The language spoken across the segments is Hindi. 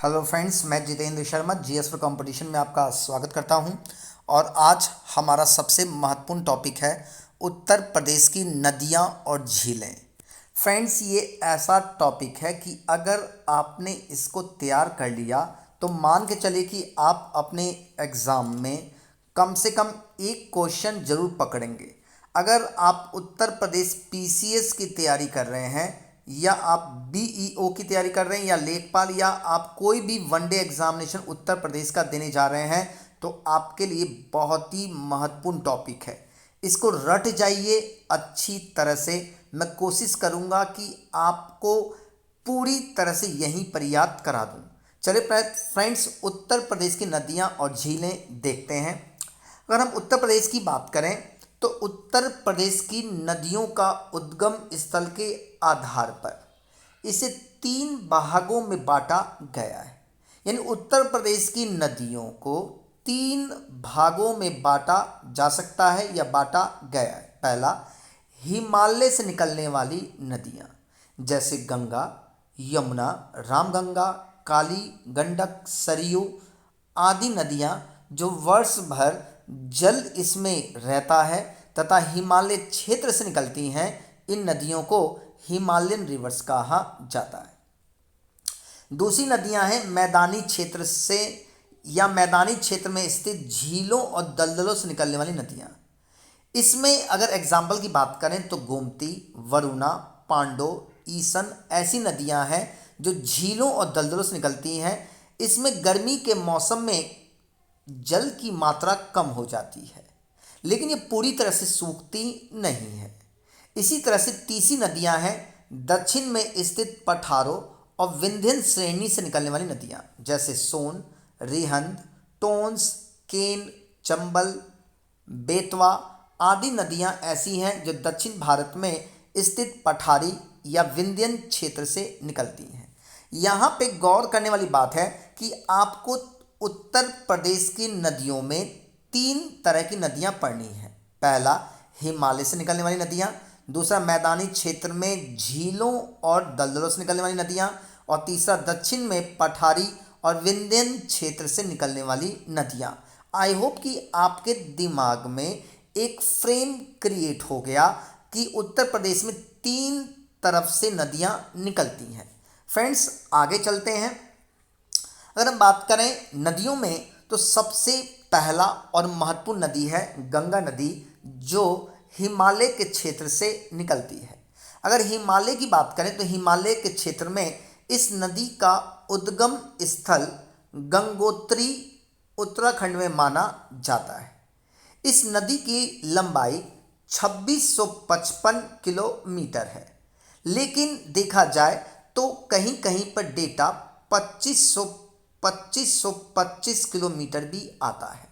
हेलो फ्रेंड्स, मैं Jitendra Sharma GS for competition में आपका स्वागत करता हूं। और आज हमारा सबसे महत्वपूर्ण टॉपिक है उत्तर प्रदेश की नदियां और झीलें। फ्रेंड्स, ये ऐसा टॉपिक है कि अगर आपने इसको तैयार कर लिया तो मान के चलिए कि आप अपने एग्ज़ाम में कम से कम एक क्वेश्चन ज़रूर पकड़ेंगे। अगर आप उत्तर प्रदेश पीसीएस की तैयारी कर रहे हैं या आप बीईओ की तैयारी कर रहे हैं या लेखपाल या आप कोई भी वनडे एग्जामिनेशन उत्तर प्रदेश का देने जा रहे हैं तो आपके लिए बहुत ही महत्वपूर्ण टॉपिक है। इसको रट जाइए अच्छी तरह से। मैं कोशिश करूंगा कि आपको पूरी तरह से यहीं पर याद करा दूं। चलिए फ्रेंड्स, उत्तर प्रदेश की नदियां और झीलें देखते हैं। अगर हम उत्तर प्रदेश की बात करें तो उत्तर प्रदेश की नदियों का उद्गम स्थल के आधार पर इसे 3 भागों में बांटा गया है। यानी उत्तर प्रदेश की नदियों को 3 भागों में बांटा जा सकता है या बांटा गया है। पहला, हिमालय से निकलने वाली नदियाँ जैसे गंगा, यमुना, रामगंगा, काली, गंडक, सरयू आदि नदियाँ जो वर्ष भर जल इसमें रहता है तथा हिमालय क्षेत्र से निकलती हैं। इन नदियों को हिमालयन रिवर्स कहा जाता है। दूसरी नदियां हैं मैदानी क्षेत्र से या मैदानी क्षेत्र में स्थित झीलों और दलदलों से निकलने वाली नदियां। इसमें अगर एग्जाम्पल की बात करें तो गोमती, वरुणा, पांडो, ईसन ऐसी नदियां हैं जो झीलों और दलदलों से निकलती हैं। इसमें गर्मी के मौसम में जल की मात्रा कम हो जाती है लेकिन ये पूरी तरह से सूखती नहीं है। इसी तरह से तीसरी नदियां हैं दक्षिण में स्थित पठारों और विंध्यन श्रेणी से निकलने वाली नदियां जैसे सोन, रिहंद, टोंस, केन, चंबल, बेतवा आदि नदियां ऐसी हैं जो दक्षिण भारत में स्थित पठारी या विंध्यन क्षेत्र से निकलती हैं। यहाँ पे गौर करने वाली बात है कि आपको उत्तर प्रदेश की नदियों में 3 तरह की नदियां पढ़नी है। पहला, हिमालय से निकलने वाली नदियां। दूसरा, मैदानी क्षेत्र में झीलों और दलदलों से निकलने वाली नदियां। और तीसरा, दक्षिण में पठारी और विंध्यन क्षेत्र से निकलने वाली नदियां। आई होप कि आपके दिमाग में एक फ्रेम क्रिएट हो गया कि उत्तर प्रदेश में 3 तरफ से नदियां निकलती हैं। फ्रेंड्स, आगे चलते हैं। अगर हम बात करें नदियों में तो सबसे पहला और महत्वपूर्ण नदी है गंगा नदी जो हिमालय के क्षेत्र से निकलती है। अगर हिमालय की बात करें तो हिमालय के क्षेत्र में इस नदी का उद्गम स्थल गंगोत्री उत्तराखंड में माना जाता है। इस नदी की लंबाई 2655 किलोमीटर है लेकिन देखा जाए तो कहीं कहीं पर डेटा 2525 किलोमीटर भी आता है।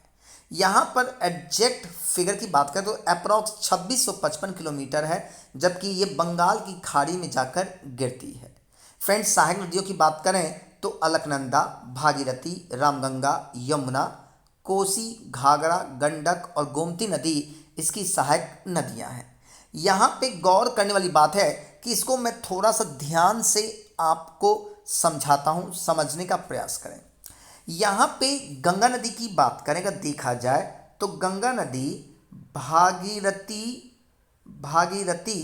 यहाँ पर एग्जैक्ट फिगर की बात करें तो अप्रॉक्स 2655 किलोमीटर है जबकि ये बंगाल की खाड़ी में जाकर गिरती है। फ्रेंड्स, सहायक नदियों की बात करें तो अलकनंदा, भागीरथी, रामगंगा, यमुना, कोसी, घाघरा, गंडक और गोमती नदी इसकी सहायक नदियाँ हैं। यहाँ पे गौर करने वाली बात है कि इसको मैं थोड़ा सा ध्यान से आपको समझाता हूँ, समझने का प्रयास करें। यहाँ पे गंगा नदी की बात करें अगर देखा जाए तो गंगा नदी भागीरथी भागीरथी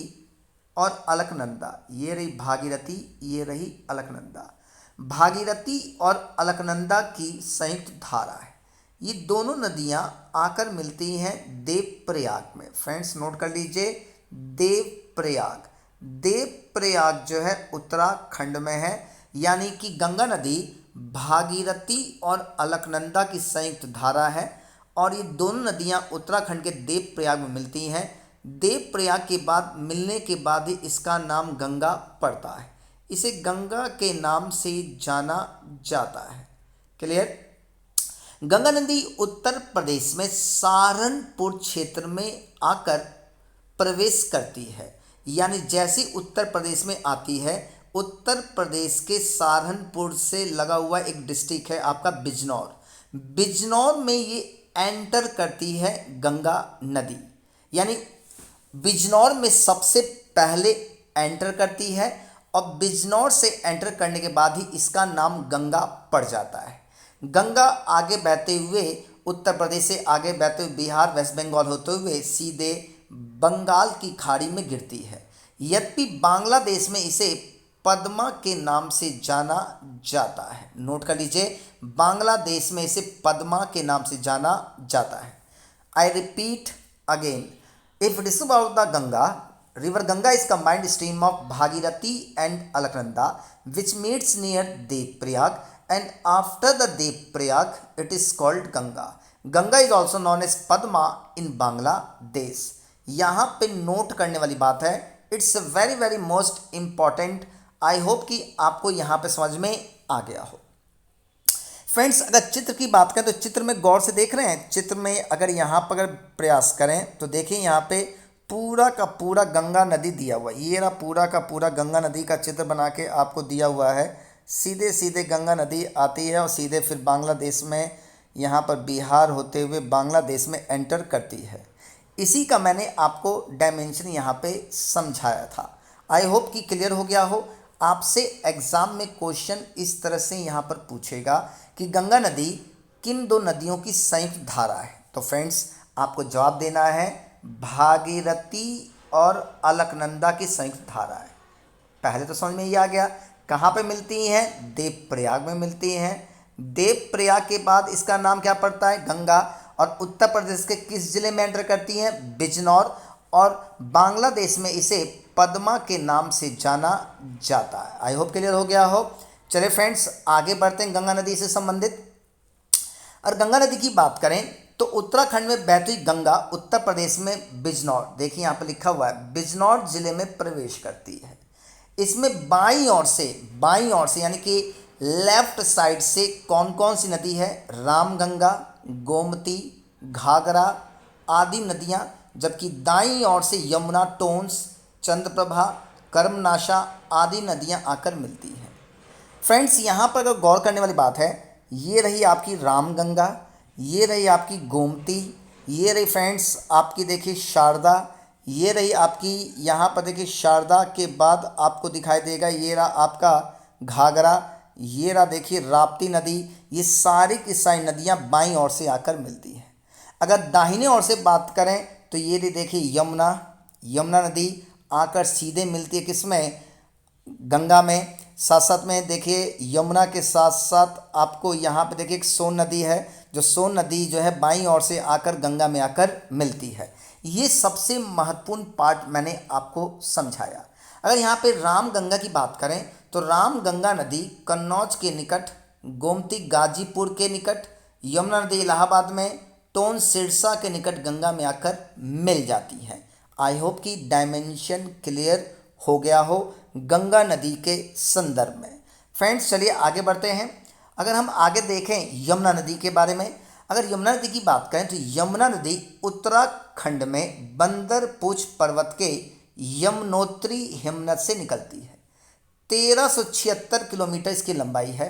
और अलकनंदा, ये रही भागीरथी, ये रही अलकनंदा। भागीरथी और अलकनंदा की संयुक्त धारा है। ये दोनों नदियाँ आकर मिलती हैं देवप्रयाग में। फ्रेंड्स, नोट कर लीजिए, देवप्रयाग। देवप्रयाग जो है उत्तराखंड में है। यानी कि गंगा नदी भागीरथी और अलकनंदा की संयुक्त धारा है और ये दोनों नदियाँ उत्तराखंड के देवप्रयाग में मिलती हैं। देवप्रयाग के बाद मिलने के बाद ही इसका नाम गंगा पड़ता है। इसे गंगा के नाम से जाना जाता है। क्लियर? गंगा नदी उत्तर प्रदेश में सहारनपुर क्षेत्र में आकर प्रवेश करती है। यानी जैसे उत्तर प्रदेश में आती है, उत्तर प्रदेश के सहारनपुर से लगा हुआ एक डिस्ट्रिक्ट है आपका बिजनौर। बिजनौर में ये एंटर करती है गंगा नदी। यानी बिजनौर में सबसे पहले एंटर करती है और बिजनौर से एंटर करने के बाद ही इसका नाम गंगा पड़ जाता है। गंगा आगे बहते हुए उत्तर प्रदेश से आगे बहते हुए बिहार वेस्ट बंगाल होते हुए सीधे बंगाल की खाड़ी में गिरती है। यद्यपि बांग्लादेश में इसे पद्मा के नाम से जाना जाता है। नोट कर लीजिए, बांग्लादेश में इसे पद्मा के नाम से जाना जाता है। I repeat again, if it is about the Ganga, river Ganga is combined stream of Bhagirathi and Alaknanda which meets near Devprayag and after the Devprayag it is called Ganga. Ganga is also known as Padma in Bangladesh. यहाँ पे नोट करने वाली बात है, it's very very most important. I hope कि आपको यहाँ पे समझ में आ गया हो। फ्रेंड्स, अगर चित्र की बात करें तो चित्र में गौर से देख रहे हैं। चित्र में अगर यहाँ पर अगर प्रयास करें तो देखिए यहाँ पे पूरा का पूरा गंगा नदी दिया हुआ है। ये रहा पूरा का पूरा गंगा नदी का चित्र बना के आपको दिया हुआ है। सीधे सीधे गंगा नदी आती है और सीधे फिर बांग्लादेश में यहाँ पर बिहार होते हुए बांग्लादेश में एंटर करती है। इसी का मैंने आपको डायमेंशन यहाँ पे समझाया था। आई होप कि क्लियर हो गया हो। आपसे एग्ज़ाम में क्वेश्चन इस तरह से यहाँ पर पूछेगा कि गंगा नदी किन दो नदियों की संयुक्त धारा है। तो फ्रेंड्स, आपको जवाब देना है भागीरथी और अलकनंदा की संयुक्त धारा है। पहले तो समझ में ये आ गया। कहाँ पे मिलती हैं? देवप्रयाग में मिलती हैं। देवप्रयाग के बाद इसका नाम क्या पड़ता है? गंगा। और उत्तर प्रदेश के किस जिले में एंटर करती हैं? बिजनौर। और बांग्लादेश में इसे पद्मा के नाम से जाना जाता है। आई होप क्लियर हो गया हो। चलिए फ्रेंड्स, आगे बढ़ते हैं गंगा नदी से संबंधित। और गंगा नदी की बात करें तो उत्तराखंड में बहती हुई गंगा उत्तर प्रदेश में बिजनौर, देखिए यहाँ पर लिखा हुआ है, बिजनौर जिले में प्रवेश करती है। इसमें बाईं ओर से यानी कि लेफ्ट साइड से कौन कौन सी नदी है? रामगंगा, गोमती, घाघरा आदि नदियाँ, जबकि दाईं ओर से यमुना, टोंस, चंद्रप्रभा, कर्मनाशा आदि नदियाँ आकर मिलती हैं। फ्रेंड्स, यहाँ पर अगर गौर करने वाली बात है, ये रही आपकी रामगंगा, ये रही आपकी गोमती, ये रही फ्रेंड्स आपकी देखिए शारदा, ये रही आपकी यहाँ पर देखिए शारदा के बाद आपको दिखाई देगा ये रहा आपका घाघरा, ये रहा देखिए राप्ती नदी। ये सारी की सारी नदियाँ बाईं ओर से आकर मिलती हैं। अगर दाहिने ओर से बात करें तो ये रही देखिए यमुना नदी आकर सीधे मिलती है किसमें? गंगा में। साथ साथ में देखिए यमुना के साथ साथ आपको यहाँ पे देखिए एक सोन नदी है, जो सोन नदी जो है बाईं ओर से आकर गंगा में आकर मिलती है। ये सबसे महत्वपूर्ण पार्ट मैंने आपको समझाया। अगर यहाँ पे रामगंगा की बात करें तो रामगंगा नदी कन्नौज के निकट, गोमती गाजीपुर के निकट, यमुना नदी इलाहाबाद में, टोन सिरसा के निकट गंगा में आकर मिल जाती है। आई होप कि डायमेंशन क्लियर हो गया हो गंगा नदी के संदर्भ में। फ्रेंड्स, चलिए आगे बढ़ते हैं। अगर हम आगे देखें यमुना नदी के बारे में, अगर यमुना नदी की बात करें तो यमुना नदी उत्तराखंड में बंदरपूछ पर्वत के यमुनोत्री हिमनद से निकलती है। 1376 किलोमीटर इसकी लंबाई है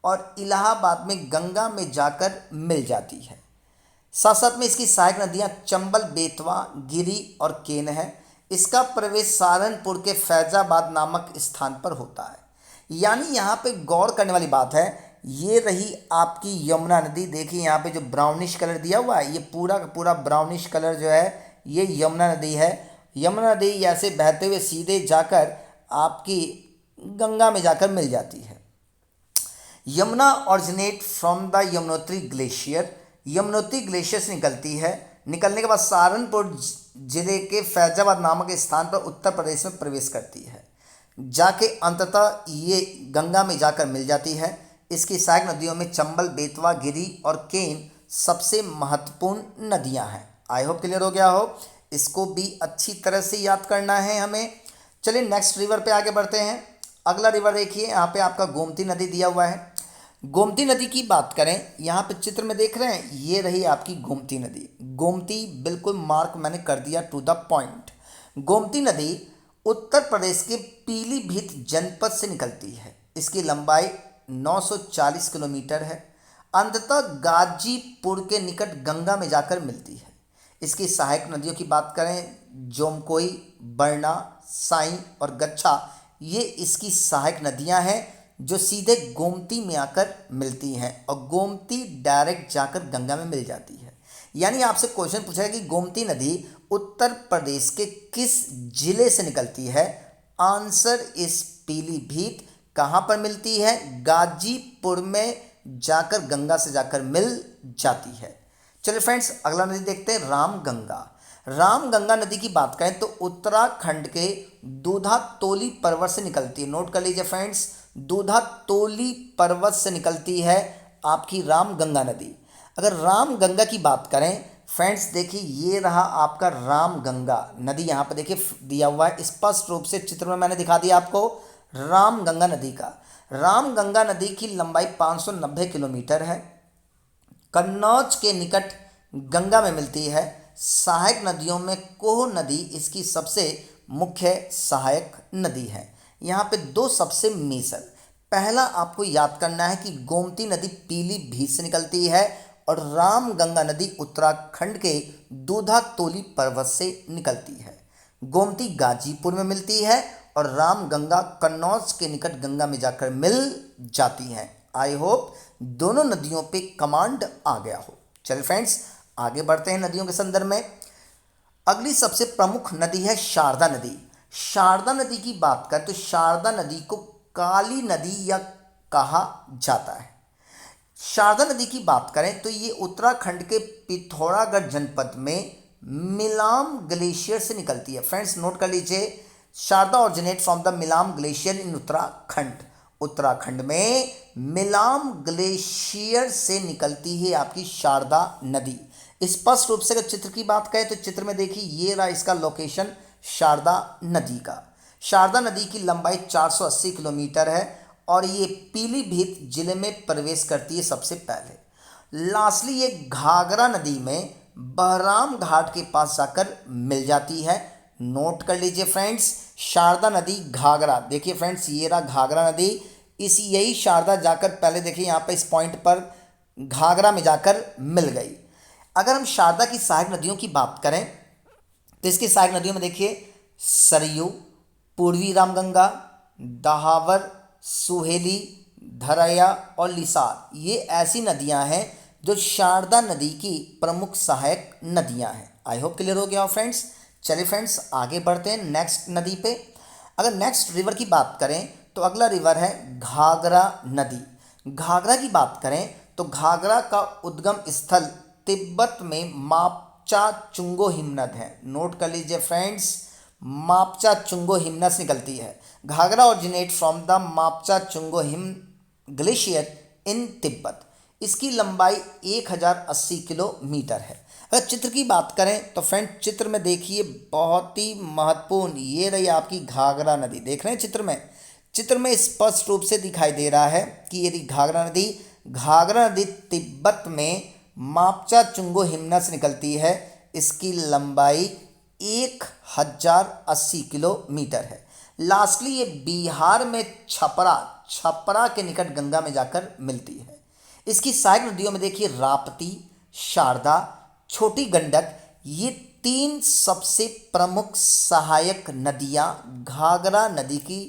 और इलाहाबाद में गंगा में जाकर मिल जाती है। साथ साथ में इसकी सहायक नदियाँ चंबल, बेतवा, गिरी और केन है। इसका प्रवेश सहारनपुर के फैजाबाद नामक स्थान पर होता है। यानी यहाँ पे गौर करने वाली बात है, ये रही आपकी यमुना नदी। देखिए यहाँ पे जो ब्राउनिश कलर दिया हुआ है, ये पूरा का पूरा ब्राउनिश कलर जो है ये यमुना नदी है। यमुना नदी ऐसे बहते हुए सीधे जाकर आपकी गंगा में जाकर मिल जाती है। Yamuna originate from the Yamunotri glacier, Yamunotri glacier से निकलती है। निकलने के बाद सहारनपुर जिले के फैजाबाद नामक स्थान पर उत्तर प्रदेश में प्रवेश करती है। जाके अंततः ये गंगा में जाकर मिल जाती है। इसकी सहायक नदियों में चंबल, बेतवा, गिरी और केन सबसे महत्वपूर्ण नदियां हैं। आई होप क्लियर हो गया हो। इसको भी अच्छी तरह से याद करना है हमें। चलिए नेक्स्ट रिवर पे आगे बढ़ते हैं। अगला रिवर देखिए, यहाँ पे आपका गोमती नदी दिया हुआ है। गोमती नदी की बात करें, यहाँ पे चित्र में देख रहे हैं, ये रही आपकी गोमती नदी। गोमती बिल्कुल मार्क मैंने कर दिया टू द पॉइंट। गोमती नदी उत्तर प्रदेश के पीलीभीत जनपद से निकलती है। इसकी लंबाई 940 किलोमीटर है। अंततः गाजीपुर के निकट गंगा में जाकर मिलती है। इसकी सहायक नदियों की बात करें, जोमकोई, बरना, साई और गच्छा ये इसकी सहायक नदियां हैं जो सीधे गोमती में आकर मिलती हैं और गोमती डायरेक्ट जाकर गंगा में मिल जाती है। यानी आपसे क्वेश्चन पूछा है कि गोमती नदी उत्तर प्रदेश के किस जिले से निकलती है? आंसर इस पीलीभीत। कहाँ पर मिलती है? गाजीपुर में जाकर गंगा से जाकर मिल जाती है। चलिए फ्रेंड्स, अगला नदी देखते हैं, रामगंगा। रामगंगा नदी की बात करें तो उत्तराखंड के दूधातोली पर्वत से निकलती है। नोट कर लीजिए फ्रेंड्स, दूधातोली पर्वत से निकलती है आपकी रामगंगा नदी। अगर रामगंगा की बात करें फ्रेंड्स, देखिए ये रहा आपका रामगंगा नदी। यहाँ पर देखिए दिया हुआ है स्पष्ट रूप से, चित्र में मैंने दिखा दिया आपको रामगंगा नदी का। रामगंगा नदी की लंबाई 590 किलोमीटर है। कन्नौज के निकट गंगा में मिलती है। सहायक नदियों में कोह नदी इसकी सबसे मुख्य सहायक नदी है। यहाँ पे दो सबसे मेजर, पहला आपको याद करना है कि गोमती नदी पीलीभीत से निकलती है और रामगंगा नदी उत्तराखंड के दूधातोली पर्वत से निकलती है। गोमती गाजीपुर में मिलती है और रामगंगा कन्नौज के निकट गंगा में जाकर मिल जाती हैं। आई होप दोनों नदियों पे कमांड आ गया हो। चलिए फ्रेंड्स, आगे बढ़ते हैं नदियों के संदर्भ में। अगली सबसे प्रमुख नदी है शारदा नदी। शारदा नदी की बात करें तो शारदा नदी को काली नदी या कहा जाता है। शारदा नदी की बात करें तो ये उत्तराखंड के पिथौरागढ़ जनपद में मिलाम ग्लेशियर से निकलती है। फ्रेंड्स नोट कर लीजिए, Sharda originate from the Milam glacier in Uttarakhand. Uttarakhand में मिलाम ग्लेशियर से निकलती है आपकी शारदा नदी। स्पष्ट रूप से अगर चित्र की बात करें तो चित्र में देखिए ये रहा इसका लोकेशन शारदा नदी का। शारदा नदी की लंबाई 480 किलोमीटर है और ये पीलीभीत जिले में प्रवेश करती है सबसे पहले। लास्टली ये घाघरा नदी में बहराम घाट के पास जाकर मिल जाती है। नोट कर लीजिए फ्रेंड्स, शारदा नदी घाघरा, देखिए फ्रेंड्स ये रहा घाघरा नदी। इसी यही शारदा जाकर पहले देखिए यहाँ पे इस पॉइंट पर घाघरा में जाकर मिल गई। अगर हम शारदा की सहायक नदियों की बात करें तो इसकी सहायक नदियों में देखिए सरयू, पूर्वी रामगंगा, दहावर, सुहेली, धरैया और लिसार, ये ऐसी नदियां हैं जो शारदा नदी की प्रमुख सहायक नदियां हैं। आई होप क्लियर हो गया हो फ्रेंड्स। चलिए फ्रेंड्स, आगे बढ़ते हैं नेक्स्ट नदी पे। अगर नेक्स्ट रिवर की बात करें तो अगला रिवर है घाघरा नदी। घाघरा की बात करें तो घाघरा का उद्गम स्थल तिब्बत में मापचा चुंगो हिमनद है। नोट कर लीजिए फ्रेंड्स, मापचा चुंगो हिमनद से निकलती है। Ghaghara originate from the Mapcha Chungo हिम ग्लेशियर इन तिब्बत। इसकी लंबाई 1080 किलोमीटर है। अगर चित्र की बात करें तो फ्रेंड चित्र में देखिए बहुत ही महत्वपूर्ण, ये रही आपकी घाघरा नदी। देख रहे हैं चित्र में स्पष्ट रूप से दिखाई दे रहा है कि यदि घाघरा नदी तिब्बत में मापचा चुंगो हिमनद से निकलती है। इसकी लंबाई 1080 किलोमीटर है। लास्टली ये बिहार में छपरा के निकट गंगा में जाकर मिलती है। इसकी सहायक नदियों में देखिए राप्ती, शारदा, छोटी गंडक, ये तीन सबसे प्रमुख सहायक नदियां घाघरा नदी की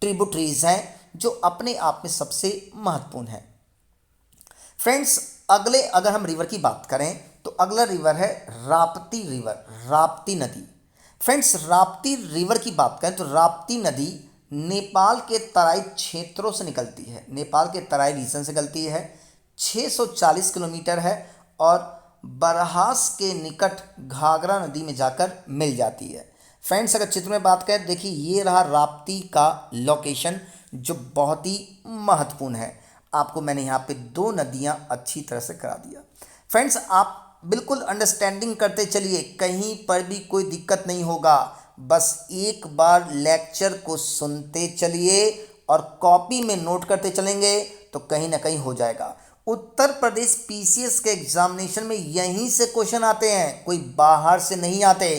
ट्रिब्यूटरीज हैं जो अपने आप में सबसे महत्वपूर्ण हैं। फ्रेंड्स अगले अगर हम रिवर की बात करें तो अगला रिवर है राप्ती रिवर, राप्ती नदी। फ्रेंड्स राप्ती रिवर की बात करें तो राप्ती नदी नेपाल के तराई क्षेत्रों से निकलती है। नेपाल के तराई रीजन से निकलती है, 640 किलोमीटर है और बरहास के निकट घाघरा नदी में जाकर मिल जाती है। फ्रेंड्स अगर चित्र में बात करें देखिए ये रहा राप्ती का लोकेशन जो बहुत ही महत्वपूर्ण है। आपको मैंने यहाँ पे दो नदियाँ अच्छी तरह से करा दिया। फ्रेंड्स आप बिल्कुल अंडरस्टैंडिंग करते चलिए, कहीं पर भी कोई दिक्कत नहीं होगा। बस एक बार लेक्चर को सुनते चलिए और कॉपी में नोट करते चलेंगे तो कहीं ना कहीं हो जाएगा। उत्तर प्रदेश पीसीएस के एग्जामिनेशन में यहीं से क्वेश्चन आते हैं, कोई बाहर से नहीं आते।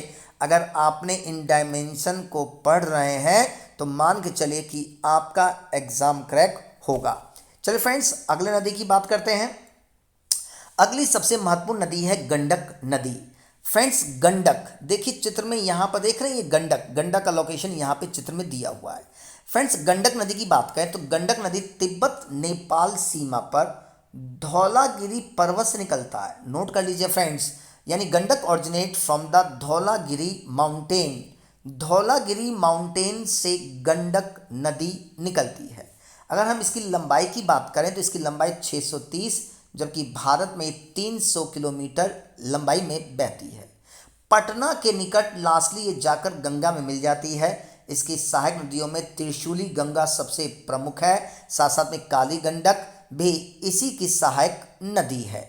अगर आपने इन डायमेंशन को पढ़ रहे हैं तो मान के चलिए कि आपका एग्जाम क्रैक होगा। चलिए फ्रेंड्स अगले नदी की बात करते हैं। अगली सबसे महत्वपूर्ण नदी है गंडक नदी। फ्रेंड्स गंडक देखिए चित्र में यहाँ पर देख रहे हैं, ये गंडक का लोकेशन यहाँ पे चित्र में दिया हुआ है। फ्रेंड्स गंडक नदी की बात करें तो गंडक नदी तिब्बत नेपाल सीमा पर धौलागिरी पर्वत से निकलता है। नोट कर लीजिए फ्रेंड्स, यानी Gandak originate from the Dhaulagiri mountain. Dhaulagiri mountain से गंडक नदी निकलती है। अगर हम इसकी लंबाई की बात करें तो इसकी लंबाई 630, जबकि भारत में 300 किलोमीटर लंबाई में बहती है। पटना के निकट लास्टली ये जाकर गंगा में मिल जाती है। इसकी सहायक नदियों में त्रिशूली गंगा सबसे प्रमुख है, साथ साथ में काली गंडक भी इसी की सहायक नदी है।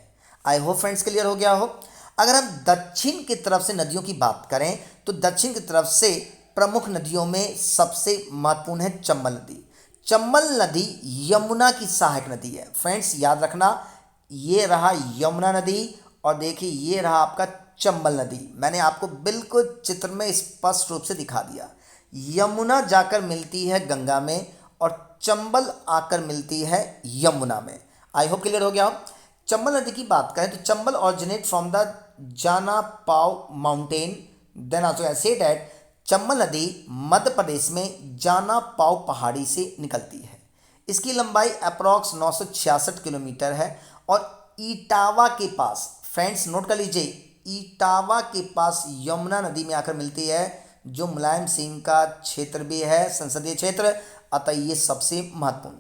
आई होप फ्रेंड्स क्लियर हो गया हो। अगर हम दक्षिण की तरफ से नदियों की बात करें तो दक्षिण की तरफ से प्रमुख नदियों में सबसे महत्वपूर्ण है चंबल नदी। चंबल नदी यमुना की सहायक नदी है। फ्रेंड्स याद रखना, ये रहा यमुना नदी और देखिए ये रहा आपका चंबल नदी। मैंने आपको बिल्कुल चित्र में स्पष्ट रूप से दिखा दिया। यमुना जाकर मिलती है गंगा में और चंबल आकर मिलती है यमुना में। आई होप क्लियर हो गया हो। चंबल नदी की बात करें तो Chambal originate from the Janapav mountain. Then also I say that Chambal नदी मध्य प्रदेश में जाना पाव पहाड़ी से निकलती है। इसकी लंबाई अप्रॉक्स 966 किलोमीटर है और इटावा के पास, फ्रेंड्स नोट कर लीजिए, इटावा के पास यमुना नदी में आकर मिलती है, जो मुलायम सिंह का क्षेत्र भी है, संसदीय क्षेत्र, अतः ये सबसे महत्वपूर्ण।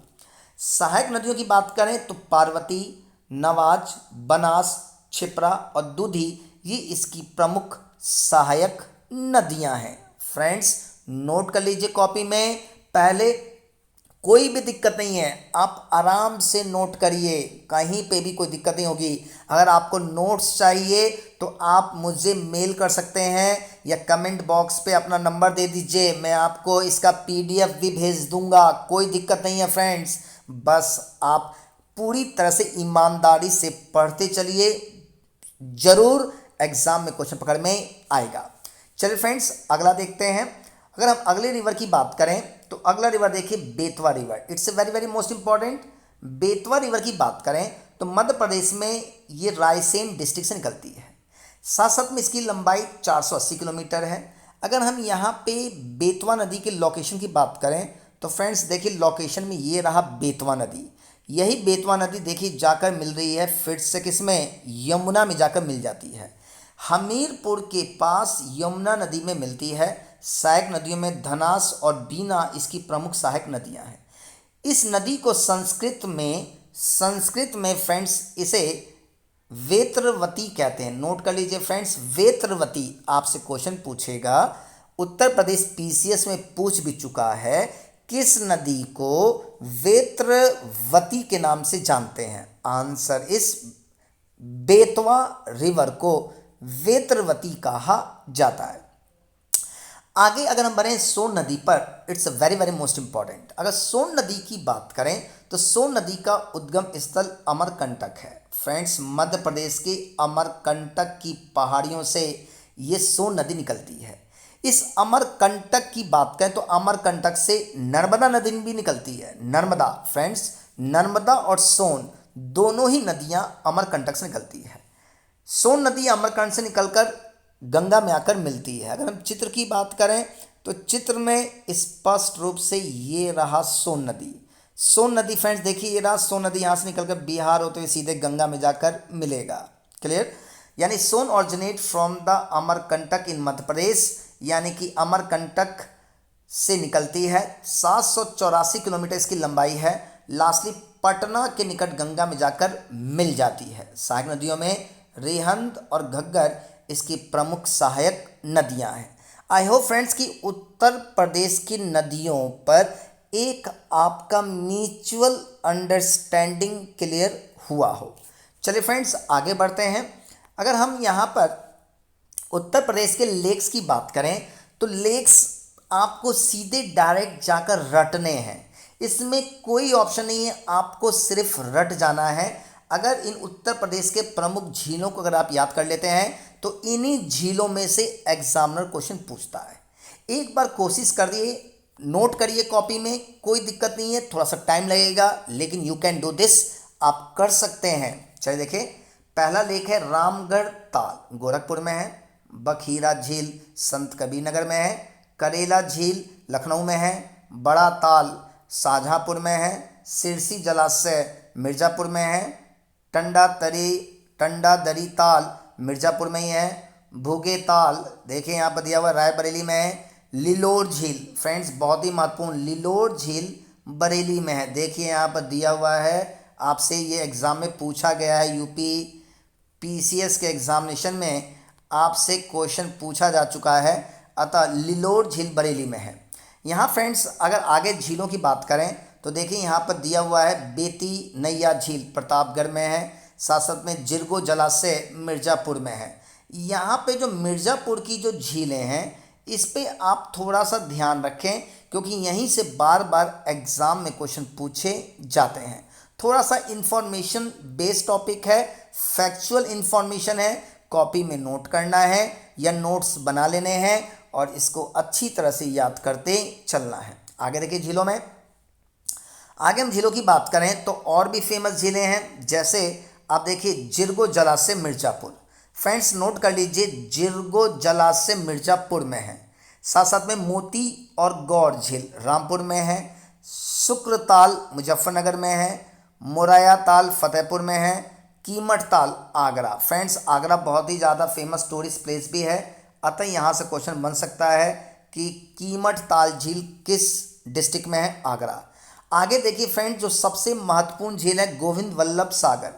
सहायक नदियों की बात करें तो पार्वती, नवाज, बनास, छिप्रा और दूधी ये इसकी प्रमुख सहायक नदियां हैं। फ्रेंड्स नोट कर लीजिए कॉपी में, पहले कोई भी दिक्कत नहीं है, आप आराम से नोट करिए, कहीं पे भी कोई दिक्कत नहीं होगी। अगर आपको नोट्स चाहिए तो आप मुझे मेल कर सकते हैं या कमेंट बॉक्स पे अपना नंबर दे दीजिए, मैं आपको इसका पीडीएफ भी भेज दूंगा, कोई दिक्कत नहीं है फ्रेंड्स। बस आप पूरी तरह से ईमानदारी से पढ़ते चलिए, जरूर एग्जाम में क्वेश्चन पकड़ में आएगा। चलिए फ्रेंड्स अगला देखते हैं। अगर हम अगले रिवर की बात करें तो अगला रिवर देखिए Betwa river. It's a very very most important. Betwa river की बात करें तो मध्य प्रदेश में ये रायसेन डिस्ट्रिक्ट से निकलती है। साथ साथ में इसकी लंबाई 480 किलोमीटर है। अगर हम यहाँ पे बेतवा नदी के लोकेशन की बात करें तो फ्रेंड्स देखिए लोकेशन में ये रहा बेतवा नदी। यही बेतवा नदी देखिए जाकर मिल रही है फिर से किसमें, यमुना में जाकर मिल जाती है। हमीरपुर के पास यमुना नदी में मिलती है। सहायक नदियों में धनास और बीना इसकी प्रमुख सहायक नदियां हैं। इस नदी को संस्कृत में फ्रेंड्स इसे वेत्रवती कहते हैं। नोट कर लीजिए फ्रेंड्स, वेत्रवती आपसे क्वेश्चन पूछेगा, उत्तर प्रदेश पीसीएस में पूछ भी चुका है, किस नदी को वेत्रवती के नाम से जानते हैं? आंसर इस बेतवा रिवर को वेत्रवती कहा जाता है। आगे अगर हम बढ़ें सोन नदी पर, it's very very most important. अगर सोन नदी की बात करें तो सोन नदी का उद्गम स्थल अमरकंटक है। फ्रेंड्स मध्य प्रदेश के अमरकंटक की पहाड़ियों से ये सोन नदी निकलती है। इस अमरकंटक की बात करें तो अमरकंटक से नर्मदा नदी भी निकलती है। नर्मदा, फ्रेंड्स नर्मदा और सोन दोनों ही नदियां अमरकंटक से निकलती है। सोन नदी अमरकंटक से निकलकर गंगा में आकर मिलती है। अगर हम चित्र की बात करें तो चित्र में स्पष्ट रूप से ये रहा सोन नदी। सोन नदी फ्रेंड्स देखिए ये रहा सोन नदी, यहाँ से निकलकर बिहार होते हुए सीधे गंगा में जाकर मिलेगा। क्लियर? यानी सोन ऑरिजिनेट फ्रॉम द अमरकंटक इन मध्य प्रदेश, यानी कि अमरकंटक से निकलती है। 784 किलोमीटर इसकी लंबाई है। लास्टली पटना के निकट गंगा में जाकर मिल जाती है। सहायक नदियों में रिहंद और घग्गर इसकी प्रमुख सहायक नदियां हैं। आई होप फ्रेंड्स कि उत्तर प्रदेश की नदियों पर एक आपका म्यूचुअल अंडरस्टैंडिंग क्लियर हुआ हो। चलिए फ्रेंड्स आगे बढ़ते हैं। अगर हम यहाँ पर उत्तर प्रदेश के लेक्स की बात करें तो लेक्स आपको सीधे डायरेक्ट जाकर रटने हैं, इसमें कोई ऑप्शन नहीं है, आपको सिर्फ रट जाना है। अगर इन उत्तर प्रदेश के प्रमुख झीलों को अगर आप याद कर लेते हैं तो इन्हीं झीलों में से एग्जामिनर क्वेश्चन पूछता है। एक बार कोशिश करिए, नोट करिए कॉपी में, कोई दिक्कत नहीं है, थोड़ा सा टाइम लगेगा लेकिन यू कैन डू दिस, आप कर सकते हैं। चलिए देखिए, पहला लेक है रामगढ़ ताल, गोरखपुर में है। बखीरा झील संत कबीर नगर में है। करेला झील लखनऊ में है। बड़ा ताल शाहजहाँपुर में है, सिरसी जलाशय मिर्ज़ापुर में है, टंडा दरी ताल मिर्ज़ापुर में ही है, भूगे ताल देखिए यहाँ पर दिया हुआ रायबरेली में है, लिलोर झील फ्रेंड्स बहुत ही महत्वपूर्ण, लिलोर झील बरेली में है। देखिए यहाँ पर दिया हुआ है, आपसे ये एग्ज़ाम में पूछा गया है, यूपी पीसीएस के एग्जामिनेशन में आपसे क्वेश्चन पूछा जा चुका है, अतः लिलोर झील बरेली में है। यहाँ फ्रेंड्स अगर आगे झीलों की बात करें तो देखिए यहाँ पर दिया हुआ है, बेती नैया झील प्रतापगढ़ में है, साथ साथ में जिरगो जलाशय मिर्ज़ापुर में है। यहाँ पे जो मिर्ज़ापुर की जो झीलें हैं इस पे आप थोड़ा सा ध्यान रखें, क्योंकि यहीं से बार बार एग्ज़ाम में क्वेश्चन पूछे जाते हैं। थोड़ा सा इंफॉर्मेशन बेस्ड टॉपिक है, फैक्चुअल इंफॉर्मेशन है, कॉपी में नोट करना है या नोट्स बना लेने हैं और इसको अच्छी तरह से याद करते चलना है। आगे देखिए झीलों में, आगे हम झीलों की बात करें तो और भी फेमस झीलें हैं, जैसे आप देखिए जिरगो जलाशय मिर्ज़ापुर। फ्रेंड्स नोट कर लीजिए, जिरगो जलाशय मिर्ज़ापुर में है। साथ साथ में मोती और गौर झील रामपुर में है, शुक्रताल मुजफ्फरनगर में है, मोराया ताल फतेहपुर में है, कीमठ ताल आगरा। फ्रेंड्स आगरा बहुत ही ज़्यादा फेमस टूरिस्ट प्लेस भी है, अतः यहाँ से क्वेश्चन बन सकता है कि कीमठ ताल झील किस डिस्ट्रिक्ट में है, आगरा। आगे देखिए फ्रेंड्स जो सबसे महत्वपूर्ण झील है गोविंद वल्लभ सागर।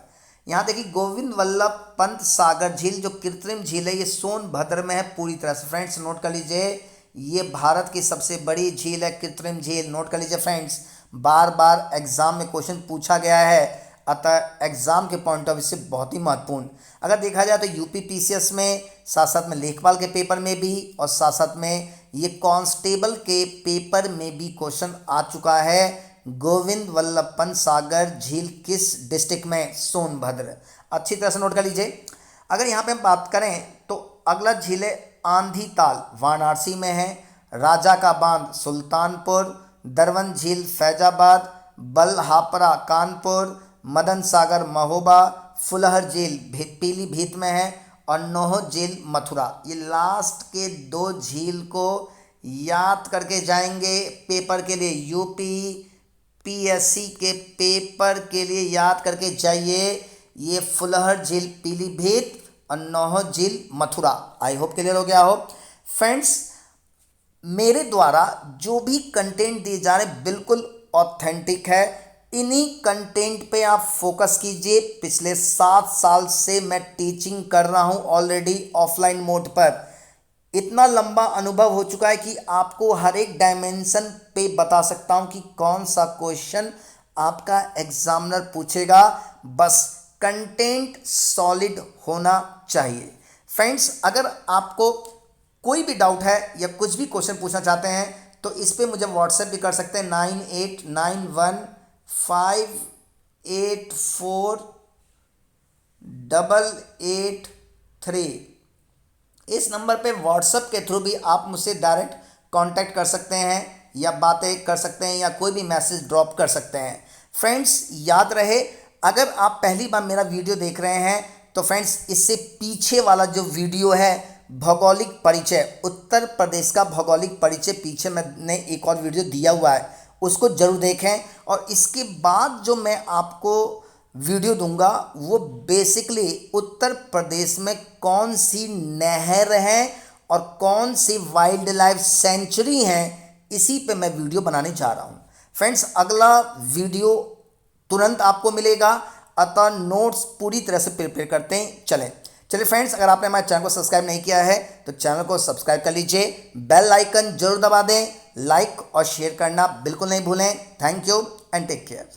यहाँ देखिए गोविंद वल्लभ पंत सागर झील जो कृत्रिम झील है ये सोनभद्र में है पूरी तरह से। फ्रेंड्स नोट कर लीजिए, ये भारत की सबसे बड़ी झील है कृत्रिम झील। नोट कर लीजिए फ्रेंड्स, बार बार एग्जाम में क्वेश्चन पूछा गया है, अतः एग्जाम के पॉइंट ऑफ व्यू से बहुत ही महत्वपूर्ण। अगर देखा जाए तो यूपी पीसीएस में, साथ साथ में लेखपाल के पेपर में भी और साथ साथ में ये कांस्टेबल के पेपर में भी क्वेश्चन आ चुका है। गोविंद वल्लभ पंत सागर झील किस डिस्ट्रिक्ट में, सोनभद्र। अच्छी तरह से नोट कर लीजिए। अगर यहाँ पे हम बात करें तो अगला झील है आंधी ताल वाराणसी में है, राजा का बांध सुल्तानपुर, दरवन झील फैजाबाद, बलहापरा कानपुर, मदन सागर महोबा, फुलहर झील पीलीभीत में है और नोह झील मथुरा। ये लास्ट के दो झील को याद करके जाएंगे पेपर के लिए, यूपी पीएससी के पेपर के लिए याद करके जाइए। ये फुलहर झील पीलीभीत और नोह झील मथुरा। आई होप क्लियर हो गया हो। फ्रेंड्स मेरे द्वारा जो भी कंटेंट दिए जा रहे हैं बिल्कुल ऑथेंटिक है, इन्हीं कंटेंट पे आप फोकस कीजिए। पिछले 7 साल से मैं टीचिंग कर रहा हूँ ऑलरेडी ऑफलाइन मोड पर। इतना लंबा अनुभव हो चुका है कि आपको हर एक डायमेंशन पे बता सकता हूँ कि कौन सा क्वेश्चन आपका एग्जामिनर पूछेगा। बस कंटेंट सॉलिड होना चाहिए। फ्रेंड्स अगर आपको कोई भी डाउट है या कुछ भी क्वेश्चन पूछना चाहते हैं तो इस पे मुझे व्हाट्सएप भी कर सकते हैं 9891584883। इस नंबर पे व्हाट्सएप के थ्रू भी आप मुझसे डायरेक्ट कांटेक्ट कर सकते हैं या बातें कर सकते हैं या कोई भी मैसेज ड्रॉप कर सकते हैं। फ्रेंड्स याद रहे, अगर आप पहली बार मेरा वीडियो देख रहे हैं तो फ्रेंड्स इससे पीछे वाला जो वीडियो है भौगोलिक परिचय, उत्तर प्रदेश का भौगोलिक परिचय, पीछे मैंने एक और वीडियो दिया हुआ है, उसको जरूर देखें। और इसके बाद जो मैं आपको वीडियो दूंगा वो बेसिकली उत्तर प्रदेश में कौन सी नहर है और कौन सी वाइल्ड लाइफ सेंचुरी है, इसी पे मैं वीडियो बनाने जा रहा हूँ। फ्रेंड्स अगला वीडियो तुरंत आपको मिलेगा, अतः नोट्स पूरी तरह से प्रिपेयर करते चलें। चलिए फ्रेंड्स, अगर आपने हमारे चैनल को सब्सक्राइब नहीं किया है तो चैनल को सब्सक्राइब कर लीजिए, बेल आइकन जरूर दबा दें, लाइक और शेयर करना बिल्कुल नहीं भूलें। Thank you and take care.